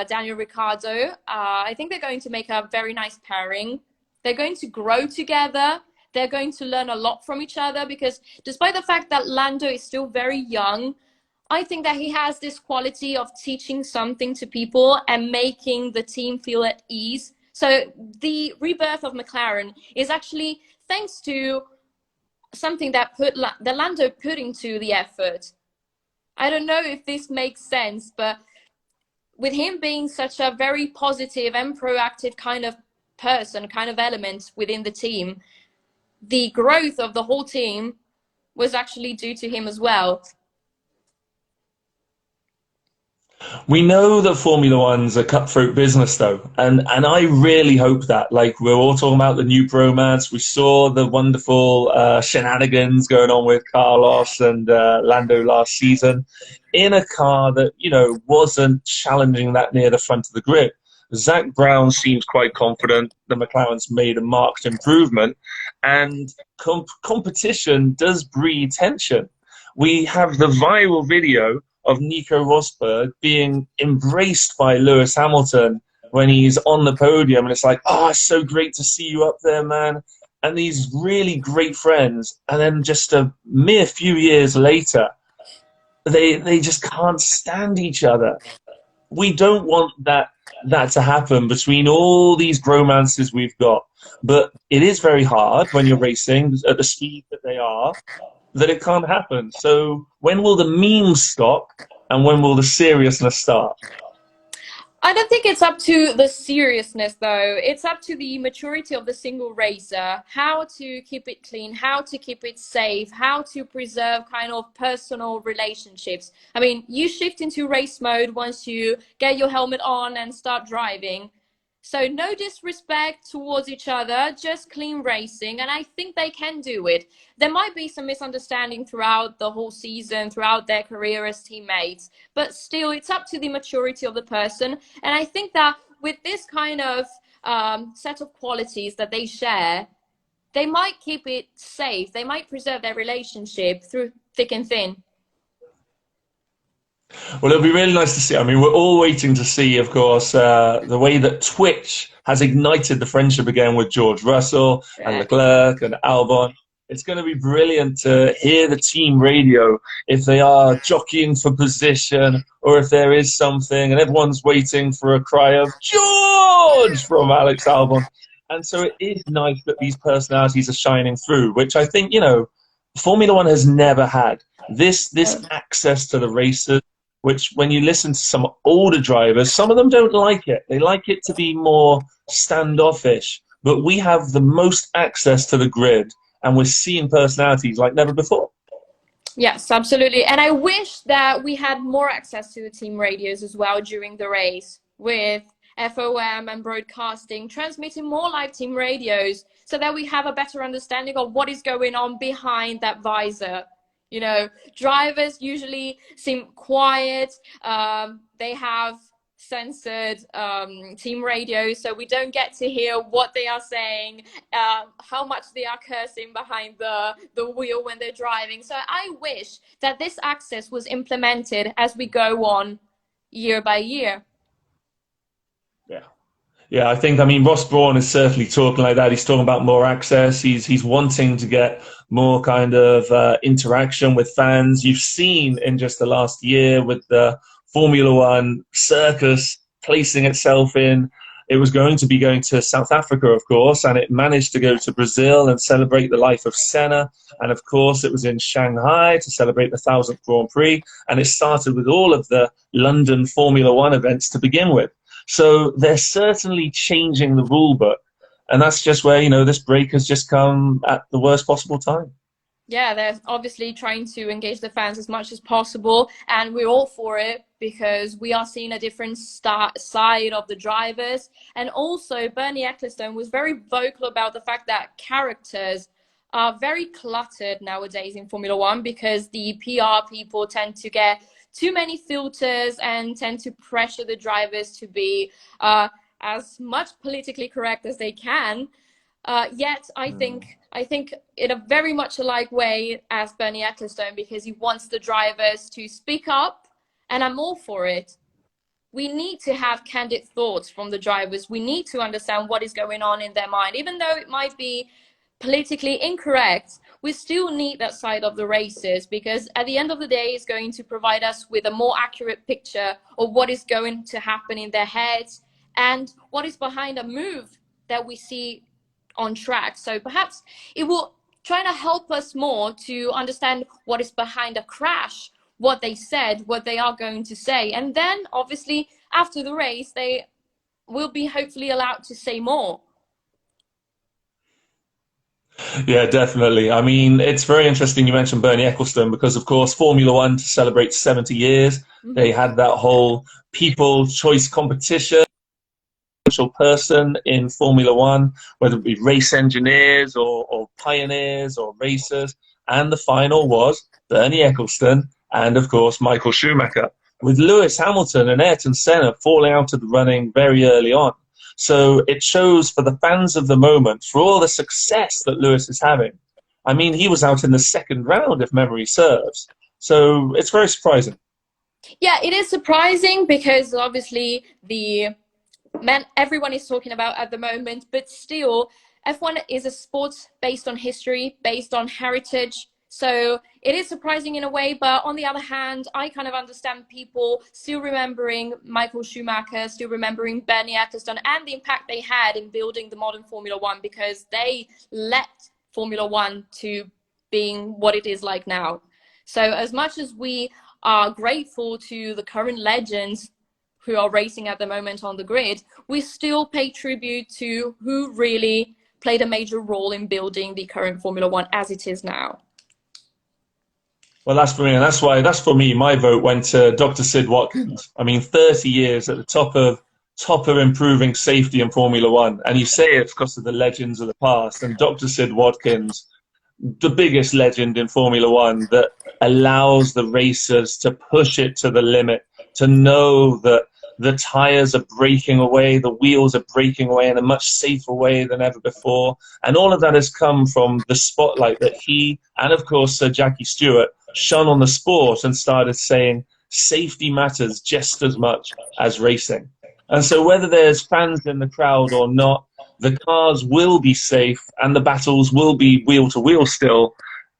Daniel Ricciardo. I think they're going to make a very nice pairing. They're going to grow together. They're going to learn a lot from each other because despite the fact that Lando is still very young, I think that he has this quality of teaching something to people and making the team feel at ease. So the rebirth of McLaren is actually thanks to something that Lando put into the effort. I don't know if this makes sense, but with him being such a very positive and proactive kind of person, kind of element within the team, the growth of the whole team was actually due to him as well. We know that Formula One's a cutthroat business, though, and I really hope that. Like we're all talking about the new bromance. We saw the wonderful shenanigans going on with Carlos and Lando last season in a car that wasn't challenging that near the front of the grid. Zach Brown seems quite confident that McLaren's made a marked improvement, and competition does breed tension. We have the viral video of Nico Rosberg being embraced by Lewis Hamilton when he's on the podium. And it's like, oh, it's so great to see you up there, man. And these really great friends. And then just a mere few years later, they just can't stand each other. We don't want that to happen between all these bromances we've got. But it is very hard when you're racing at the speed that they are, that it can't happen. So when will the memes stop and when will the seriousness start? I don't think it's up to the seriousness, though. It's up to the maturity of the single racer, how to keep it clean, how to keep it safe, how to preserve kind of personal relationships. I mean, you shift into race mode once you get your helmet on and start driving. So no disrespect towards each other, just clean racing. And I think they can do it. There might be some misunderstanding throughout the whole season, throughout their career as teammates. But still, it's up to the maturity of the person. And I think that with this kind of set of qualities that they share, they might keep it safe. They might preserve their relationship through thick and thin. Well, it'll be really nice to see. I mean, we're all waiting to see, of course, the way that Twitch has ignited the friendship again with George Russell and Leclerc and Albon. It's going to be brilliant to hear the team radio if they are jockeying for position or if there is something and everyone's waiting for a cry of George from Alex Albon. And so it is nice that these personalities are shining through, which I think, Formula One has never had. This access to the racers, which when you listen to some older drivers, some of them don't like it. They like it to be more standoffish. But we have the most access to the grid, and we're seeing personalities like never before. Yes, absolutely. And I wish that we had more access to the team radios as well during the race, with FOM and broadcasting, transmitting more live team radios so that we have a better understanding of what is going on behind that visor. Drivers usually seem quiet. They have censored team radio, so we don't get to hear what they are saying, how much they are cursing behind the wheel when they're driving. So I wish that this access was implemented as we go on year by year. Yeah. Yeah, I mean, Ross Brawn is certainly talking like that. He's talking about more access. He's wanting to get more kind of interaction with fans. You've seen in just the last year with the Formula One circus placing itself in. It was going to be going to South Africa, of course, and it managed to go to Brazil and celebrate the life of Senna. And of course, it was in Shanghai to celebrate the 1000th Grand Prix. And it started with all of the London Formula One events to begin with. So they're certainly changing the rule book. And that's just where, you know, this break has just come at the worst possible time. Yeah, they're obviously trying to engage the fans as much as possible, and we're all for it because we are seeing a different side of the drivers. And also, Bernie Ecclestone was very vocal about the fact that characters are very cluttered nowadays in Formula One because the PR people tend to get too many filters and tend to pressure the drivers to be as much politically correct as they can. Yet I think in a very much alike way as Bernie Ecclestone, because he wants the drivers to speak up, and I'm all for it. We need to have candid thoughts from the drivers. We need to understand what is going on in their mind, even though it might be politically incorrect. We still need that side of the races, because at the end of the day, it's going to provide us with a more accurate picture of what is going to happen in their heads and what is behind a move that we see on track. So perhaps it will try to help us more to understand what is behind a crash, what they said, what they are going to say. And then obviously after the race, they will be hopefully allowed to say more. Yeah, definitely. I mean, it's very interesting you mentioned Bernie Ecclestone because, of course, Formula One to celebrate 70 years, they had that whole people choice competition. Person in Formula One, whether it be race engineers or pioneers or racers. And the final was Bernie Ecclestone and, of course, Michael Schumacher, with Lewis Hamilton and Ayrton Senna falling out of the running very early on. So it shows for the fans of the moment, for all the success that Lewis is having. I mean, he was out in the second round, if memory serves. So it's very surprising. Yeah, it is surprising because obviously everyone is talking about at the moment, but still F1 is a sport based on history, based on heritage. So it is surprising in a way, but on the other hand, I kind of understand people still remembering Michael Schumacher, still remembering Bernie Ecclestone and the impact they had in building the modern Formula One, because they led Formula One to being what it is like now. So as much as we are grateful to the current legends who are racing at the moment on the grid, we still pay tribute to who really played a major role in building the current Formula One as it is now. Well, that's for me, and that's for me. My vote went to Dr. Sid Watkins. I mean, 30 years at the top of improving safety in Formula One, and you say it's because of the legends of the past. And Dr. Sid Watkins, the biggest legend in Formula One, that allows the racers to push it to the limit, to know that the tires are breaking away, the wheels are breaking away in a much safer way than ever before. And all of that has come from the spotlight that he and, of course, Sir Jackie Stewart shone on the sport and started saying safety matters just as much as racing. And so whether there's fans in the crowd or not, the cars will be safe and the battles will be wheel to wheel still.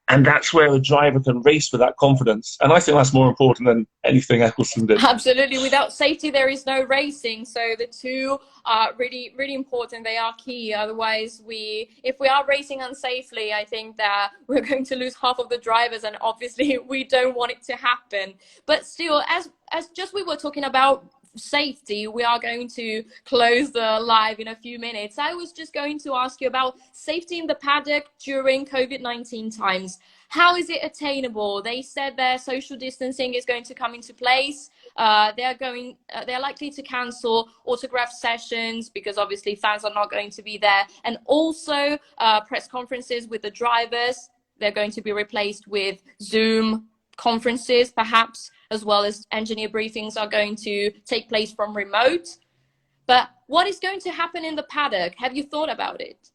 And that's where a driver can race with that confidence. And I think that's more important than anything Ecclestone did. Absolutely. Without safety, there is no racing. So the two are really, really important. They are key. Otherwise, if we are racing unsafely, I think that we're going to lose half of the drivers. And obviously, we don't want it to happen. But still, as just we were talking about safety, we are going to close the live in a few minutes. I was just going to ask you about safety in the paddock during COVID-19 times. How is it attainable? They said their social distancing is going to come into place. They're likely to cancel autograph sessions because obviously fans are not going to be there, and also press conferences with the drivers. They're going to be replaced with Zoom conferences, perhaps. as well as engineer briefings are going to take place from remote. But what is going to happen in the paddock? Have you thought about it?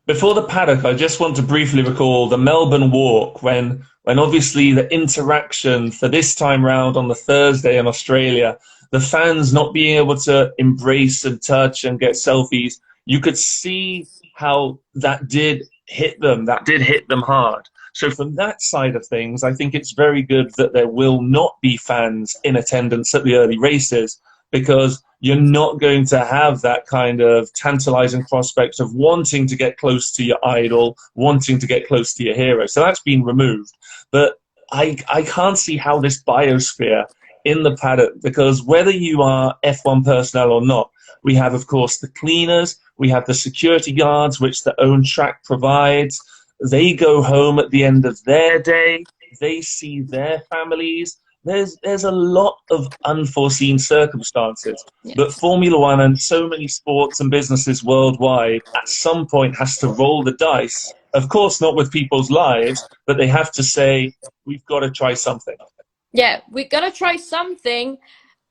Before the paddock, I just want to briefly recall the Melbourne Walk when obviously the interaction for this time round on the Thursday in Australia, the fans not being able to embrace and touch and get selfies, you could see how that did hit them hard. So from that side of things, I think it's very good that there will not be fans in attendance at the early races, because you're not going to have that kind of tantalizing prospect of wanting to get close to your idol, wanting to get close to your hero. So that's been removed. But I can't see how this biosphere in the paddock, because whether you are F1 personnel or not, we have, of course, the cleaners, we have the security guards, which the own track provides. They go home at the end of their day. They see their families. There's a lot of unforeseen circumstances. But Yes. Formula One and so many sports and businesses worldwide at some point has to roll the dice. Of course, not with people's lives, but they have to say, we've got to try something. Yeah, we gotta try something.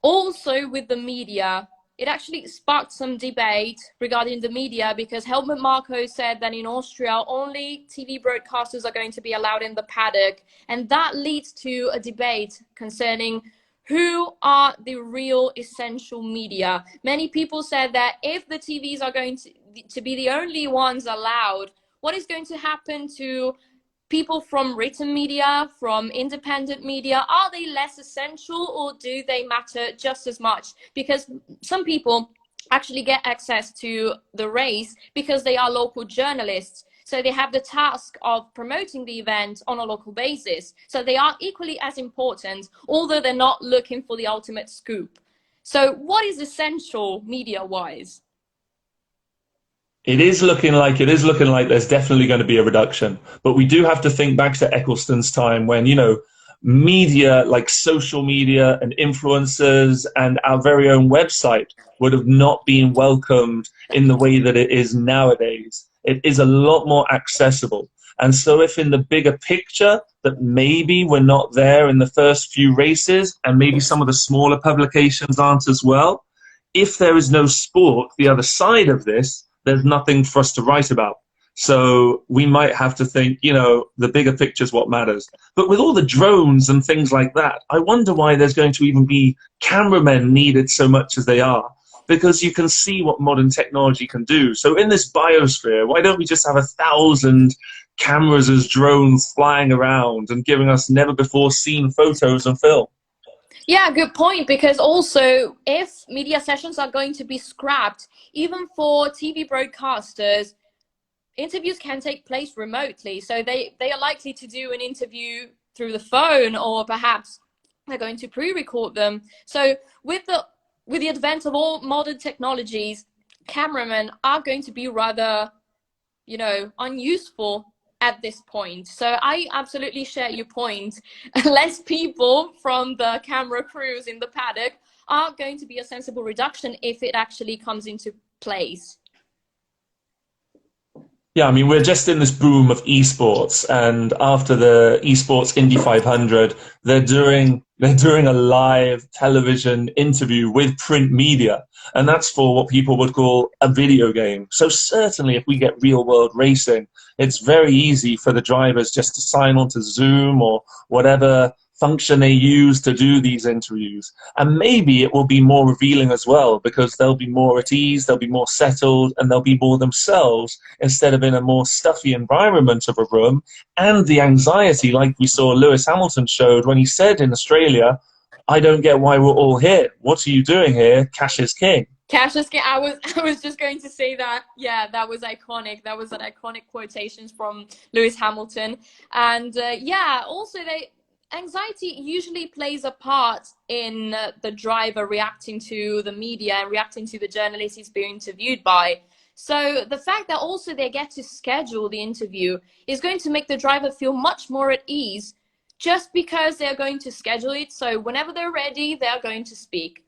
Also, with the media, it actually sparked some debate regarding the media, because Helmut Marko said that in Austria, only TV broadcasters are going to be allowed in the paddock. And that leads to a debate concerning who are the real essential media. Many people said that if the TVs are going to be the only ones allowed, what is going to happen to people from written media, from independent media? Are they less essential, or do they matter just as much? Because some people actually get access to the race because they are local journalists. So they have the task of promoting the event on a local basis. So they are equally as important, although they're not looking for the ultimate scoop. So what is essential media-wise? It is looking like there's definitely going to be a reduction. But we do have to think back to Eccleston's time when, media like social media and influencers and our very own website would have not been welcomed in the way that it is nowadays. It is a lot more accessible. And so if in the bigger picture that maybe we're not there in the first few races, and maybe some of the smaller publications aren't as well, if there is no sport, the other side of this, there's nothing for us to write about. So we might have to think, the bigger picture is what matters. But with all the drones and things like that, I wonder why there's going to even be cameramen needed so much as they are, because you can see what modern technology can do. So in this biosphere, why don't we just have 1,000 cameras as drones flying around and giving us never before seen photos and film? Yeah, good point. Because also, if media sessions are going to be scrapped, even for TV broadcasters, interviews can take place remotely. So they are likely to do an interview through the phone, or perhaps they're going to pre-record them. So with the advent of all modern technologies, cameramen are going to be rather, unuseful at this point. So I absolutely share your point. Less people from the camera crews in the paddock are going to be a sensible reduction if it actually comes into place. Yeah, I mean, we're just in this boom of esports, and after the esports Indy 500, they're doing a live television interview with print media, and that's for what people would call a video game. So certainly, if we get real world racing, it's very easy for the drivers just to sign on to Zoom or whatever function they use to do these interviews. And maybe it will be more revealing as well, because they'll be more at ease, they'll be more settled, and they'll be more themselves instead of in a more stuffy environment of a room. And the anxiety, like we saw Lewis Hamilton showed when he said in Australia, I don't get why we're all here. What are you doing here? Cash is king. Cassius, I was just going to say that. Yeah, that was iconic. That was an iconic quotations from Lewis Hamilton. And yeah, also anxiety usually plays a part in the driver reacting to the media and reacting to the journalist he's being interviewed by. So the fact that also they get to schedule the interview is going to make the driver feel much more at ease, just because they're going to schedule it. So whenever they're ready, they're going to speak.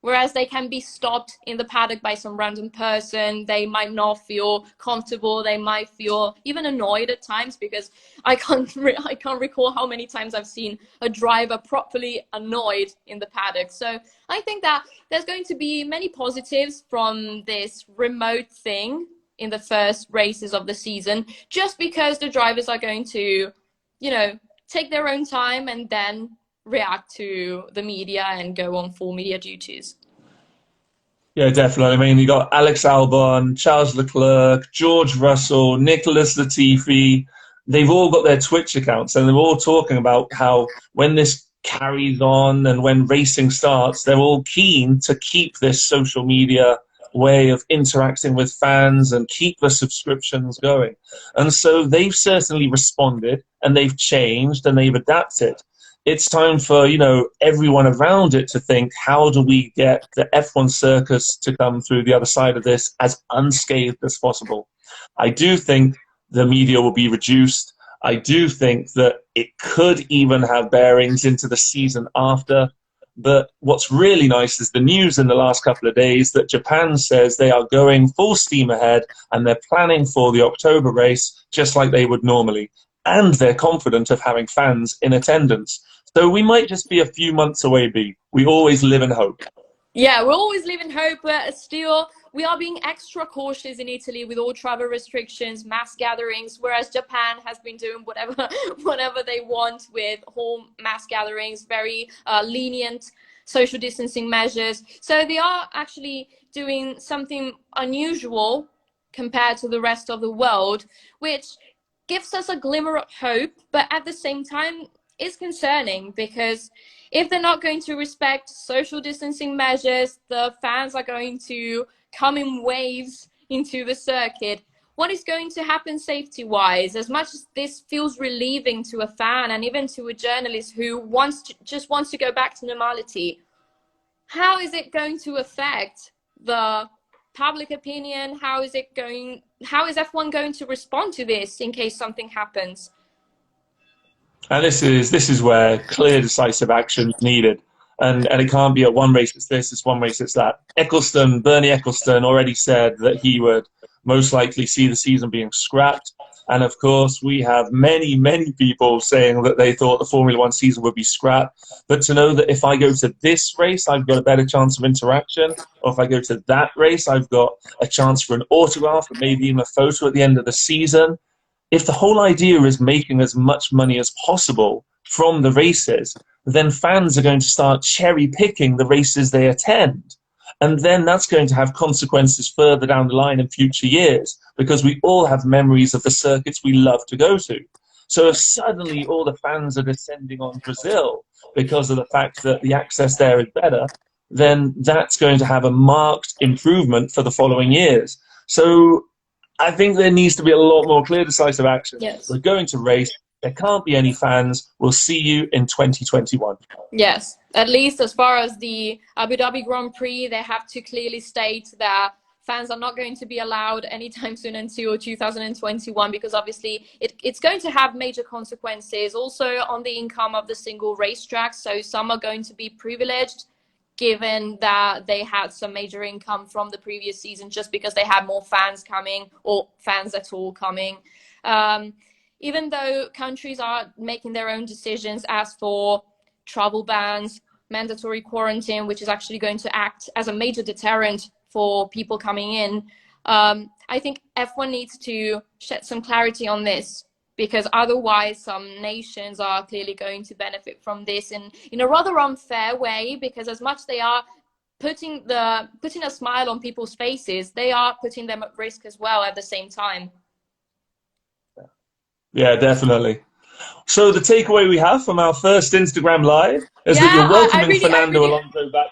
Whereas they can be stopped in the paddock by some random person. They might not feel comfortable. They might feel even annoyed at times, because I can't recall how many times I've seen a driver properly annoyed in the paddock. So I think that there's going to be many positives from this remote thing in the first races of the season, just because the drivers are going to, you know, take their own time and then react to the media and go on full media duties. Yeah, definitely. I mean, you got Alex Albon, Charles Leclerc, George Russell, Nicholas Latifi. They've all got their Twitch accounts, and they're all talking about how when this carries on and when racing starts, they're all keen to keep this social media way of interacting with fans and keep the subscriptions going. And so they've certainly responded, and they've changed, and they've adapted. It's time for, you know, everyone around it to think, how do we get the F1 circus to come through the other side of this as unscathed as possible? I do think the media will be reduced. I do think that it could even have bearings into the season after. But what's really nice is the news in the last couple of days that Japan says they are going full steam ahead and they're planning for the October race just like they would normally. And they're confident of having fans in attendance. So we might just be a few months away, B. We always live in hope. Yeah, we always live in hope, but still, we are being extra cautious in Italy with all travel restrictions, mass gatherings, whereas Japan has been doing whatever they want with whole mass gatherings, very lenient social distancing measures. So they are actually doing something unusual compared to the rest of the world, which gives us a glimmer of hope, but at the same time is concerning, because if they're not going to respect social distancing measures, the fans are going to come in waves into the circuit. What is going to happen safety-wise? As much as this feels relieving to a fan and even to a journalist who just wants to go back to normality, how is it going to affect the public opinion? How is F1 going to respond to this in case something happens? And this is where clear, decisive action is needed. And it can't be at one race it's this, it's one race it's that. Bernie Ecclestone already said that he would most likely see the season being scrapped. And of course, we have many, many people saying that they thought the Formula One season would be scrapped. But to know that if I go to this race, I've got a better chance of interaction, or if I go to that race, I've got a chance for an autograph or maybe even a photo at the end of the season. If the whole idea is making as much money as possible from the races, then fans are going to start cherry picking the races they attend. And then that's going to have consequences further down the line in future years, because we all have memories of the circuits we love to go to. So if suddenly all the fans are descending on Brazil because of the fact that the access there is better, then that's going to have a marked improvement for the following years. So I think there needs to be a lot more clear, decisive action. Yes. We're going to race. There can't be any fans. We'll see you in 2021. Yes, at least as far as the Abu Dhabi Grand Prix, they have to clearly state that fans are not going to be allowed anytime soon until 2021, because obviously it's going to have major consequences also on the income of the single racetrack. So some are going to be privileged, given that they had some major income from the previous season just because they had more fans coming, or fans at all coming. Even though countries are making their own decisions as for travel bans, mandatory quarantine, which is actually going to act as a major deterrent for people coming in, I think F1 needs to shed some clarity on this, because otherwise some nations are clearly going to benefit from this in a rather unfair way, because as much they are putting a smile on people's faces, they are putting them at risk as well at the same time. Yeah, definitely. So the takeaway we have from our first Instagram Live is that you're welcoming Fernando Alonso back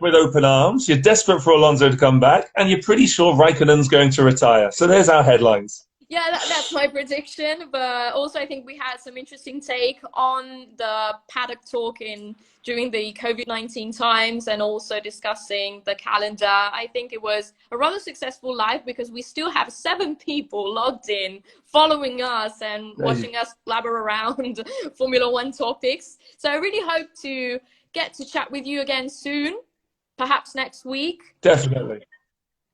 with open arms. You're desperate for Alonso to come back, and you're pretty sure Raikkonen's going to retire. So there's our headlines. Yeah, that's my prediction. But also, I think we had some interesting take on the paddock talk during the COVID-19 times, and also discussing the calendar. I think it was a rather successful live, because we still have 7 people logged in, following us and watching us blabber around Formula One topics. So I really hope to get to chat with you again soon. perhaps next week. Definitely.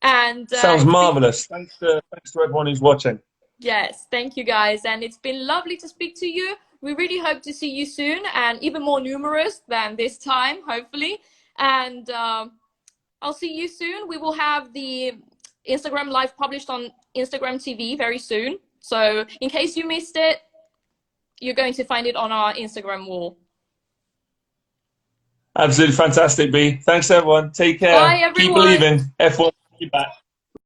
And Sounds marvelous. Thanks to everyone who's watching. yes, thank you guys. And it's been lovely to speak to you. We really hope to see you soon and even more numerous than this time, hopefully. And I'll see you soon. We will have the Instagram live published on Instagram TV very soon. So in case you missed it, you're going to find it on our Instagram wall. Absolutely fantastic, B. Thanks, everyone. Take care. Bye, Keep everyone. believing. F1, keep back.